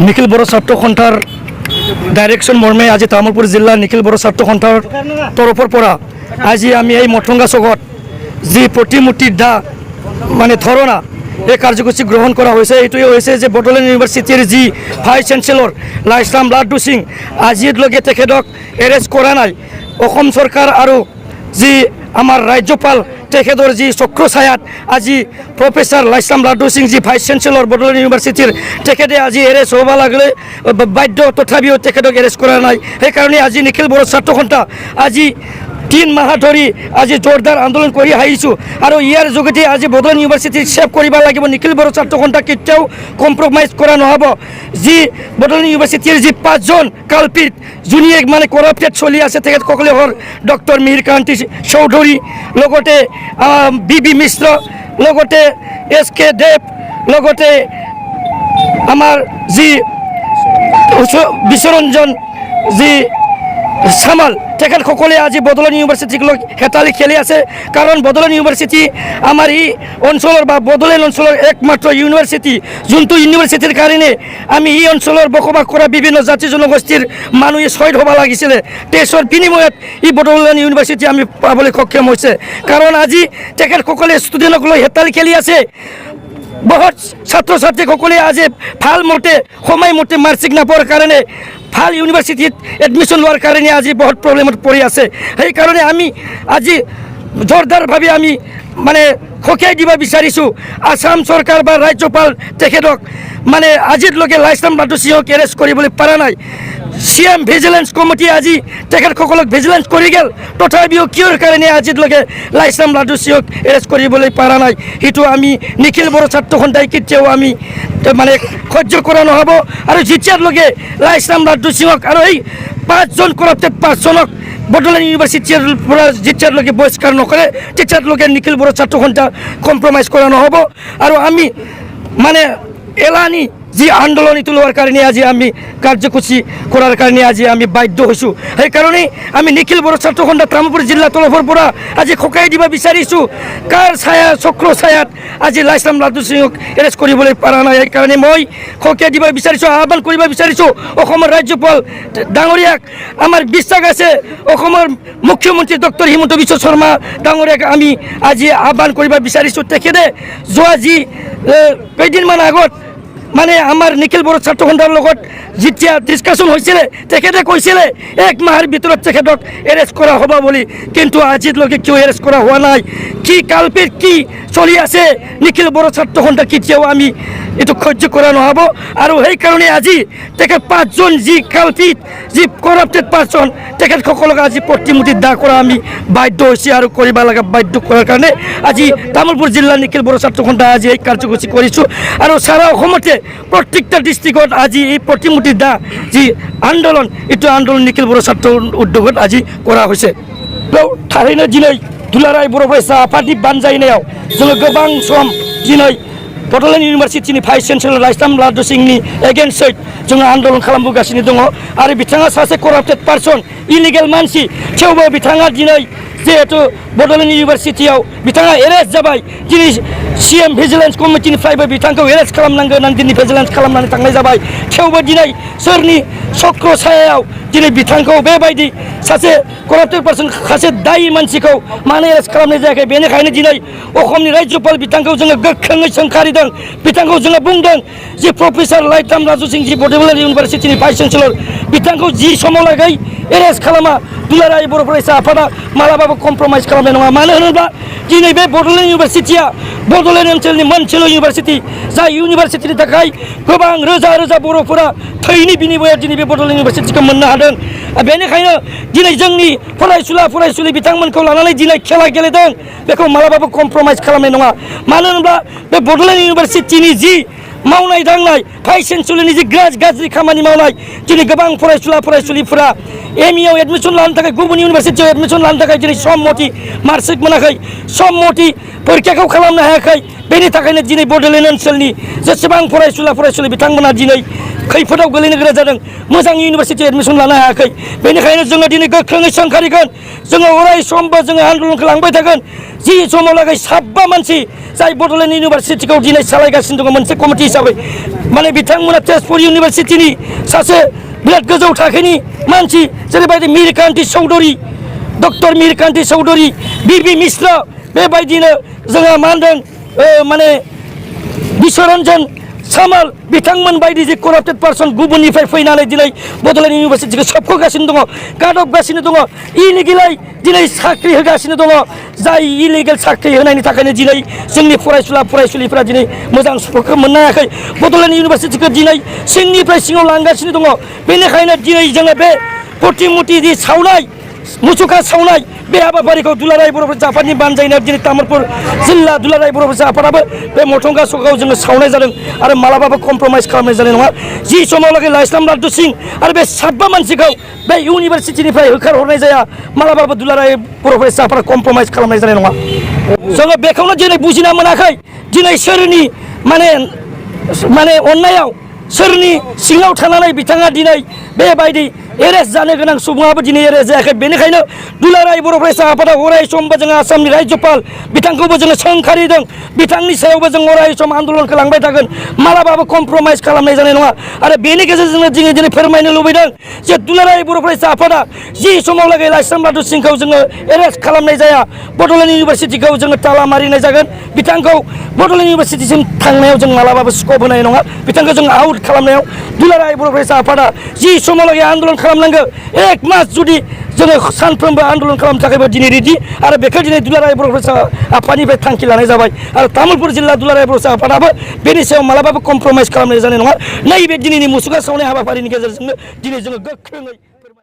নিখিল বড়ো ছাত্ৰ সন্থাৰ ডাইৰেকশ্যন মৰ্মে আজি তামুলপুৰ জিলা নিখিল বড়ো ছাত্ৰ সন্থাৰ তৰফৰ পৰা আজি আমি এই মঠংগা চকত যি প্ৰতিমূৰ্তিৰ দা মানে ধৰণা এই কাৰ্যসূচী গ্ৰহণ কৰা হৈছে। এইটোৱে হৈছে যে বড়োলেণ্ড ইউনিভাৰ্চিটিৰ যি ভাইচ চেঞ্চেলৰ লাইছলাম লাড্ডু সিং আজিলৈকে তেখেতক এৰেষ্ট কৰা নাই। অসম চৰকাৰ আৰু যি আমাৰ ৰাজ্যপাল তেখেতৰ যি চক্ৰ ছায়াত আজি প্ৰফেচাৰ লাইছলাম লাড্ডু সিং যি ভাইচ চেঞ্চেলৰ বড়োলেণ্ড ইউনিভাৰ্চিটিৰ তেখেতে আজি এৰেষ্ট হ'ব লাগিলে বাধ্য, তথাপিও তেখেতক এৰেষ্ট কৰা নাই। সেইকাৰণে আজি নিখিল বড়ো ছাত্ৰ সন্থা আজি 3 মাহ ধৰি আজি জোৰদাৰ আন্দোলন কৰি আহিছোঁ আৰু ইয়াৰ যোগেদি আজি বড়োলেণ্ড ইউনিভাৰ্চিটিক ছেভ কৰিব লাগিব। নিখিল বড়ো ছাত্ৰ সন্থা কেতিয়াও কম্প্ৰমাইজ কৰা নহ'ব। যি বড়োলেণ্ড ইউনিভাৰ্চিটিৰ যি 5জন কালপিত যোনে মানে কৰাপ্টেড চলি আছে তেখেতসকলে হ'ল ডক্টৰ মিহিৰ কান্তি চৌধুৰী, লগতে বি মিশ্ৰ, লগতে SK দেৱ, লগতে আমাৰ যি বিশ্বৰঞ্জন যি চামাল, তেখেতসকলে আজি বড়োলেণ্ড ইউনিভাৰ্চিটিক লৈ হেতালি খেলি আছে। কাৰণ বড়োলেণ্ড ইউনিভাৰ্চিটি আমাৰ এই অঞ্চলৰ বা বড়োলেণ্ড অঞ্চলৰ একমাত্ৰ ইউনিভাৰ্চিটি, যোনটো ইউনিভাৰ্চিটিৰ কাৰণে আমি এই অঞ্চলৰ বসবাস কৰা বিভিন্ন জাতি জনগোষ্ঠীৰ মানুহে শ্বহীদ হ'ব লাগিছিলে। তেজৰ বিনিময়ত এই বড়োলেণ্ড ইউনিভাৰ্চিটি আমি পাবলৈ সক্ষম হৈছে। কাৰণ আজি তেখেতসকলে ষ্টুডেণ্টক লৈ হেতালি খেলি আছে। বহুত ছাত্ৰ ছাত্ৰীসকলে আজি ভাল মতে সময়মতে মাৰ্কশ্বিট নাপোৱাৰ কাৰণে ভাল ইউনিভাৰ্চিটিত এডমিশ্যন লোৱাৰ কাৰণে আজি বহুত প্ৰব্লেমত পৰি আছে। সেইকাৰণে আমি আজি জোৰদাৰভাৱে আমি মানে সকীয়াই দিব বিচাৰিছোঁ আসাম চৰকাৰ বা ৰাজ্যপাল তেখেতক মানে আজিলৈকে লাইছলাম লাড্ডু সিঙক এৰেষ্ট কৰিবলৈ পৰা নাই। CM ভিজিলেন্স কমিটি আজি তেখেতসকলক ভিজিলেন্স কৰি গ'ল, তথাপিও কিয়ৰ কাৰণে আজিলৈকে লাইছলাম লাড্ডু সিঙক এৰেষ্ট কৰিবলৈ পৰা নাই। সেইটো আমি নিখিল বড়ো ছাত্ৰ সন্থাই কেতিয়াও আমি মানে সহ্য কৰা নহ'ব। আৰু যেতিয়ালৈকে লাইছলাম লাড্ডু সিঙক আৰু এই 5জন কৰাপ্টেড 5জনক বড়োলেণ্ড ইউনিভাৰ্চিটিৰ পৰা যেতিয়ালৈকে বহিষ্কাৰ নকৰে তেতিয়ালৈকে নিখিল বড়ো ছাত্ৰ সন্থা কম্প্ৰমাইজ কৰা নহ'ব। আৰু আমি মানে এলানি যি আন্দোলন ইটো লোৱাৰ কাৰণে আজি আমি কাৰ্যসূচী কৰাৰ কাৰণে আজি আমি বাধ্য হৈছোঁ। সেইকাৰণে আমি নিখিল বড়ো ছাত্ৰ সন্থা তামুলপুৰ জিলা তৰফৰ পৰা আজি সকীয়াই দিব বিচাৰিছোঁ কাৰ ছায়া চক্ৰ ছায়াত আজি লাইছলাম লাড্ডু সিঙক এৰেষ্ট কৰিবলৈ পৰা নাই। সেইকাৰণে মই সকীয়াই দিব বিচাৰিছোঁ, আহ্বান কৰিব বিচাৰিছোঁ অসমৰ ৰাজ্যপাল ডাঙৰীয়াক। আমাৰ বিশ্বাস আছে অসমৰ মুখ্যমন্ত্ৰী ডক্টৰ হিমন্ত বিশ্ব শৰ্মা ডাঙৰীয়াক আমি আজি আহ্বান কৰিব বিচাৰিছোঁ। তেখেতে যোৱা যি কেইদিনমান আগত মানে আমাৰ নিখিল বড়ো ছাত্ৰ সন্থাৰ লগত যেতিয়া ডিছকাশ্যন হৈছিলে তেখেতে কৈছিলে 1 মাহৰ ভিতৰত তেখেতক এৰেষ্ট কৰা হ'ব বুলি, কিন্তু আজিলৈকে কিয় এৰেষ্ট কৰা হোৱা নাই? কি কালপিত কি চলি আছে নিখিল বড়ো ছাত্ৰ সন্থা কেতিয়াও আমি এইটো সহ্য কৰা নহ'ব। আৰু সেইকাৰণে আজি তেখেত 5জন যি কালপিত যি কৰাপ্টেড 5জন তেখেতসকলক আজি প্ৰতিমূৰ্তিত দাহ কৰা আমি বাধ্য হৈছে আৰু কৰিব লগা বাধ্য কৰাৰ কাৰণে আজি তামুলপুৰ জিলা নিখিল বড়ো ছাত্ৰ সন্থা আজি এই কাৰ্যসূচী কৰিছোঁ। আৰু সাৰা অসমতে প্ৰত্যেকটা ডিষ্ট্ৰিক্টত আজি এই প্ৰতিমূৰ্তিৰ দাহ যি আন্দোলন এইটো আন্দোলন নিখিল বড়ো ছাত্ৰ উদ্যোগত আজি কৰা হৈছে। थारैनो दिनै दुलाराय बर' फरायसा आफादनि बानजायनायाव जोङो गोबां सम दिनै बड'लेण्ड इउनिभार्सिटिनि भाइस चेन्सेलर लाइसलाम लाड्डु सिंहनि एगेन्स्टै जोङो आन्दोलन खालामबोगासिनो दङ। आरो बिथाङा सासे कराप्टेड पार्सन, इलिगेल मानसि, थेवबो बिथाङा दिनै जिहेतु बड'लेण्ड इउनिभार्सिटियाव बिथाङा एरेस्ट जाबाय। दिनै CM भिजिलेन्स कमिटिनिफ्रायबो बिथांखौ एरेस्ट खालामनांगौ होननानै दिनै भिजिलेन्स खालामनानै थांनाय जाबाय। थेवबो दिनै सोरनि चक्र सायाव दिनै बिथांखौ बेबायदि सासे कराप्टेड पार्सन, सासे दायि मानसिखौ मानो एरेस्ट खालामनाय जायाखै? बेनिखायनो दिनै अखमनि रायजोपाल बिथांखौ जोङो गोख्रोङै सोंखारिदों। बिथांखौ जोङो बुंदों जे प्रफेसार लाइसलाम लाड्डु सिंह जि बड'लेण्ड इउनिभार्सिटिनि भाइस चेन्सेलर बिथांखौ जि समावलागै एरेस्ट खालामा दुलाराय बर' फरायसा आफादा मालाबाबो कम्प्रमाइज खालामनाय नङा। मानो होनोब्ला दिनै बे बड'लेण्ड इउनिभार्सिटिया बड'लेण्ड ओनसोलनि मोनसेल' इउनिभार्सिटि, जाय इउनिभार्सिटिनि थाखाय गोबां रोजा रोजा बर'फोरा थैनि बिनिमयाव दिनै बे बड'लेण्ड इउनिभार्सिटिखौ मोननो हादों। बेनिखायनो दिनै जोंनि फरायसुला फरायसुलि बिथांमोनखौ लानानै दिनै खेला गेलेदों, बेखौ मालाबाबो कम्प्रमाइज खालामनाय नङा। मानो होनोब्ला बे बड'लेण्ड इउनिभार्सिटिनि जि मावनाय दांनाय, भाइस चेन्सेलरनि जि गाज्रि खामानि मावनाय, दिनै गोबां फरायसुला फरायसुलिफोरा ME आव एडमिशन लानो थाखाय गुबुन इउनिभार्सिटियाव एडमिशन लानो थाखाय दिनै सम मथि मार्कशिट मोनाखै, सम मथि परीक्षाखौ खालामनो हायाखै। बेनि थाखायनो दिनै बड'लेण्ड ओनसोलनि जेसेबां फरायसुला फरायसुलि बिथांमोना दिनै खैफोदाव गोलैनो गोनां जादों, मोजां इउनिभार्सिटियाव एडमिशन लानो हायाखै। बेनिखायनो जोङो दिनै गोख्रोङै सोंखारिगोन, जोङो अराय समबो जोङो आन्दोलनखौ लांबाय थागोन। जि समावलागै 7 मानसि जाय बड'लेण्ड इउनिभार्सिटिखौ दिनै सालायगासिनो दङ, मोनसे कमिटि हिसाबै माने बिथांमोना तेजपुर इउनिभारसिटिनि सासे बिराद गोजौ थाखोनि मानसि जेरैबायदि मीरकान्ति चौधरी डक्टर मीरकान्ति चौधरी बि मिश्र बेबायदिनो जोंहा मा होनदों माने बिश्वरन्जन सामाल बिथांमोन बायदि जे कराप्टेड पार्सन गुबुननिफ्राय फैनानै दिनै बड'लेण्ड इउनिभारसिटिखौ सोबख'गासिनो दङ गादबगासिनो दङ इलिगेलै दिनै साख्रि होगासिनो दङ जाय इलिगेल साख्रि होनायनि थाखायनो दिनै जोंनि फरायसुलिफोरा दिनै मोजां सुखौ मोननो हायाखै बड'लेण्ड इउनिभारसिटिखौ दिनै सिंनिफ्राय सिङाव लांगासिनो दङ बेनिखायनो दिनै जोङो बे प्रतिमुर्ति जि सावनाय मुसुखा सावनाय बे हाबाफारिखौ दुलाराय बर' फरायसा आफादनि बानजायनायाव दिनै तामुलपुर जिल्ला दुलाराय बर' फरायसा आफादाबो बे मथंगा चौकआव जोङो सावनाय जादों आरो मालाबाबो कमप्रमाइज खालामनाय जानाय नङा जि समावलागै लाइस्लाम लादु सिं आरो बे साबा मानसिखौ बे इउनिभारसिटिनिफ्राय होखारहरनाय जाया मालाबाबो दुलाराय बर' फरायसा आफादा कमप्रमाइज खालामनाय जानाय नङा जोङो बेखौनो दिनै बुजिना मोनाखै दिनै सोरनि माने अननायाव सोरनि सिङाव थानानै बिथाङा दिनै बेबायदि एरेस्ट जानो गोनां सुबुङाबो दिनै एरेस्ट जायाखै बेनिखायनो दुलाराय बर' फरायसा आफादा अराय समबो जोङो आसामनि रायजोपाल बिथांखौबो जोङो सोंखारिदों बिथांनि सायावबो जों अराय सम आन्दलनखौ लांबाय थागोन मालाबाबो कमप्रमाइज खालामनाय जानाय नङा आरो बेनि गेजेरजोंनो जोङो दिनै फोरमायनो लुबैदों जे दुलाराय बर' फरायसा आफादा जि समावलागै लाइस्लाम लादु सिंखौ जोङो एरेस्ट खालामनाय जाया बड'लेण्ड इउनिभारसिटिखौ जोङो ताला मारिनाय जागोन बिथांखौ बड'लेण्ड इउनिभारसिटिसिम थांनायाव जों मालाबाबो स्कप होनाय नङा बिथांखौ जों आउट खालामनायाव दुलाराय बर' फरायसा आफादा जि समावलागै आन्दलन खालामनांगौ एक मास जुदि जोङो सानफ्रोमबो आन्दलन खालामनो थाखायबो दिनै रेडि आरो बेखौ दिनै दुलाराय बर' फरायसा आफादनिफ्राय थांखि लानाय जाबाय आरो तामुलपुर जिल्ला दुलाराय बर' फरायसा आफादाबो बेनि सायाव मालाबाबो कमप्रमाइज खालामनाय जानाय नङा नैबे दिनैनि मुसुखा सावनाय हाबाफारिनि गेजेरजोंनो दिनै जोङो गोख्रोङै